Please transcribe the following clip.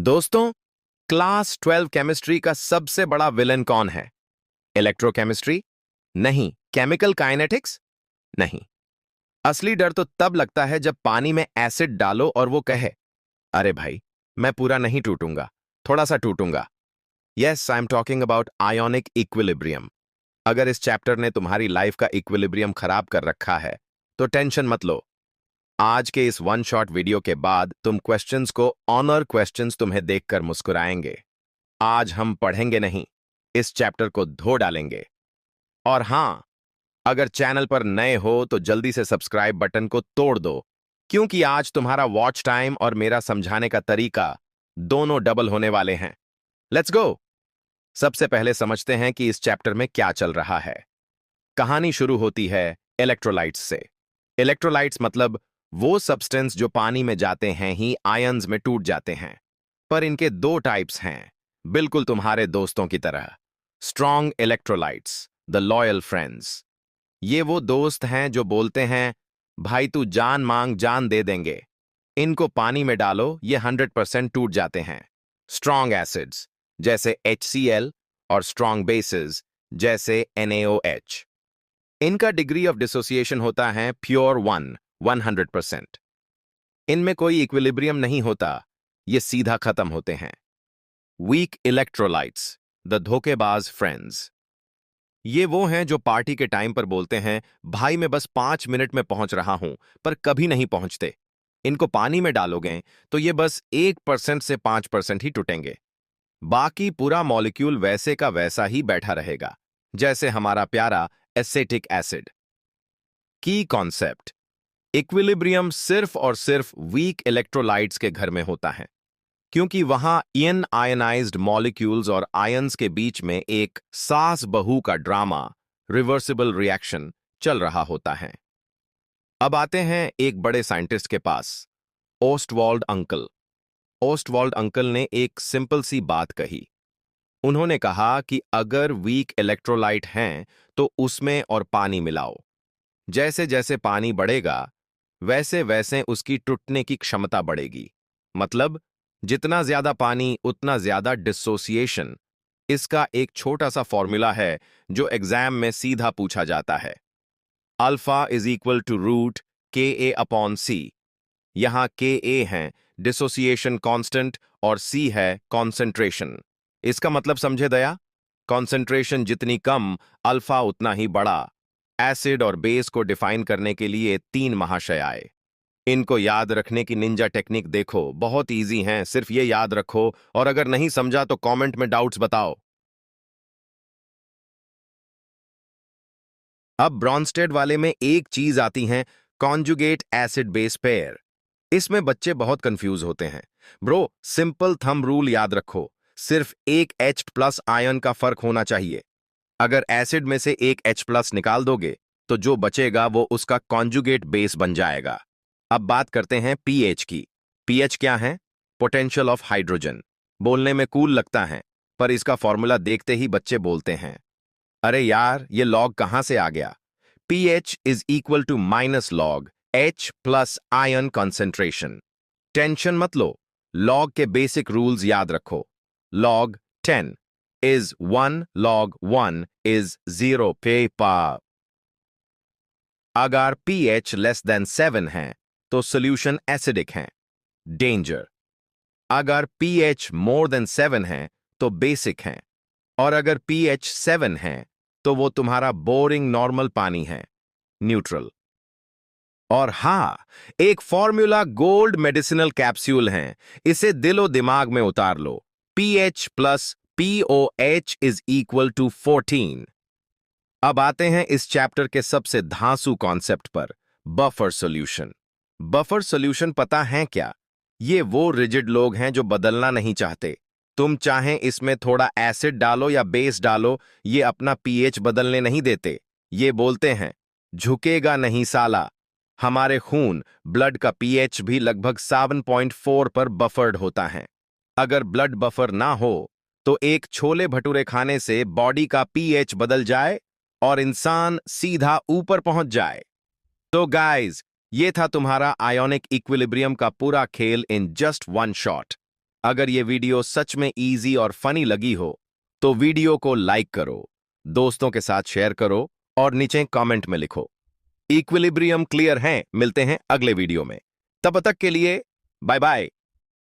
दोस्तों, class 12 chemistry का सबसे बड़ा विलन कौन है? इलेक्ट्रोकेमिस्ट्री? नहीं। Chemical kinetics? नहीं। असली डर तो तब लगता है जब पानी में एसिड डालो और वो कहे, अरे भाई, मैं पूरा नहीं टूटूंगा, थोड़ा सा टूटूंगा। Yes, I am talking about ionic equilibrium. अगर इस चैप्टर ने तुम्हारी लाइफ का इक्विलिब्रियम खराब कर रखा है, तो टेंशन मत लो। आज के इस वन शॉट वीडियो के बाद तुम क्वेश्चंस को ऑनर क्वेश्चंस तुम्हें देखकर मुस्कुराएंगे। आज हम पढ़ेंगे नहीं, इस चैप्टर को धो डालेंगे। और हां, अगर चैनल पर नए हो तो जल्दी से सब्सक्राइब बटन को तोड़ दो, क्योंकि आज तुम्हारा वॉच टाइम और मेरा समझाने का तरीका दोनों डबल होने वाले हैं। Let's go. सबसे पहले समझते हैं कि इस चैप्टर में क्या चल रहा है। कहानी शुरू होती है इलेक्ट्रोलाइट्स से। इलेक्ट्रोलाइट्स मतलब वो सब्सटेंस जो पानी में जाते हैं ही आयंस में टूट जाते हैं। पर इनके दो टाइप्स हैं, बिल्कुल तुम्हारे दोस्तों की तरह। Strong electrolytes, the loyal friends. ये वो दोस्त हैं जो बोलते हैं, भाई तू जान मांग जान दे देंगे। इनको पानी में डालो, ये 100% टूट जाते हैं। स्ट्रॉन्ग एसिड्स जैसे HCl और स्ट्रॉन्ग बेसिस जैसे NaOH। इनका डिग्री ऑफ डिसोसिएशन होता है प्योर 100%। इनमें कोई इक्विलिब्रियम नहीं होता, ये सीधा खत्म होते हैं। वीक इलेक्ट्रोलाइट्स, द धोखेबाज फ्रेंड्स। ये वो हैं जो पार्टी के टाइम पर बोलते हैं, भाई मैं बस 5 मिनट में पहुंच रहा हूं, पर कभी नहीं पहुंचते। इनको पानी में डालोगे तो ये बस 1% से 5% ही टूटेंगे। बाकी पूरा मॉलिक्यूल वैसे का वैसा ही बैठा रहेगा, जैसे हमारा प्यारा एसेटिक एसिड। की कॉन्सेप्ट, इक्विलिब्रियम सिर्फ और सिर्फ वीक इलेक्ट्रोलाइट्स के घर में होता है, क्योंकि वहां इन आयनाइज्ड मॉलिक्यूल्स और आयंस के बीच में एक सास बहू का ड्रामा, रिवर्सिबल रिएक्शन चल रहा होता है। अब आते हैं एक बड़े साइंटिस्ट के पास, ओस्टवाल्ड अंकल। ओस्टवाल्ड अंकल ने एक सिंपल सी बात कही। उन्होंने कहा कि अगर वीक इलेक्ट्रोलाइट हैं तो उसमें और पानी मिलाओ। जैसे जैसे पानी बढ़ेगा, वैसे वैसे उसकी टूटने की क्षमता बढ़ेगी। मतलब जितना ज्यादा पानी उतना ज्यादा डिसोसिएशन। इसका एक छोटा सा फॉर्मूला है जो एग्जाम में सीधा पूछा जाता है। Alpha is equal to root Ka/C। यहां Ka है डिसोसिएशन कांस्टेंट और C है कॉन्सेंट्रेशन। इसका मतलब समझे दया? कॉन्सेंट्रेशन जितनी कम, अल्फा उतना ही बड़ा। एसिड और बेस को डिफाइन करने के लिए 3 महाशय आए। इनको याद रखने की निंजा टेक्निक देखो, बहुत इजी हैं, सिर्फ ये याद रखो, और अगर नहीं समझा तो कमेंट में डाउट्स बताओ। अब ब्रॉन्स्टेड वाले में एक चीज आती है, कॉन्जुगेट एसिड बेस पेयर। इसमें बच्चे बहुत कंफ्यूज होते हैं। ब्रो, सिंपल थंब रूल याद रखो, सिर्फ एक H प्लस आयन का फर्क होना चाहिए। अगर एसिड में से एक H प्लस निकाल दोगे तो जो बचेगा वो उसका कॉन्जुगेट बेस बन जाएगा। अब बात करते हैं pH की। pH क्या है? Potential of hydrogen. बोलने में कूल लगता है, पर इसका फॉर्मूला देखते ही बच्चे बोलते हैं, अरे यार ये लॉग कहां से आ गया? pH is equal to minus log H plus ion concentration. Tension मत लो, लॉग के बेसिक रूल्स याद रखो। लॉग 10 is 1 log 1 is 0 पे पा। अगर pH लेस देन 7 है तो सोल्यूशन एसिडिक है, डेंजर। अगर pH मोर देन 7 है तो बेसिक है, और अगर pH 7 है तो वो तुम्हारा बोरिंग नॉर्मल पानी है, न्यूट्रल। और हाँ, एक फॉर्मूला गोल्ड मेडिसिनल कैप्सूल है, इसे दिलो दिमाग में उतार लो। pH plus POH is equal to 14। अब आते हैं इस चैप्टर के सबसे धांसू कॉन्सेप्ट पर, बफर सॉल्यूशन। बफर सॉल्यूशन पता है क्या? ये वो रिजिड लोग हैं जो बदलना नहीं चाहते। तुम चाहें इसमें थोड़ा एसिड डालो या बेस डालो, ये अपना pH बदलने नहीं देते। ये बोलते हैं, झुकेगा नहीं साला। हमारे खून, ब्लड का pH भी लगभग 7.4 पर बफर्ड होता है। अगर ब्लड बफर ना हो तो एक छोले भटूरे खाने से बॉडी का pH बदल जाए और इंसान सीधा ऊपर पहुंच जाए। तो गाइज, ये था तुम्हारा आयोनिक इक्विलिब्रियम का पूरा खेल इन जस्ट वन शॉट। अगर ये वीडियो सच में इजी और फनी लगी हो तो वीडियो को लाइक करो, दोस्तों के साथ शेयर करो और नीचे कमेंट में लिखो इक्विलिब्रियम क्लियर है। मिलते हैं अगले वीडियो में, तब तक के लिए बाय बाय।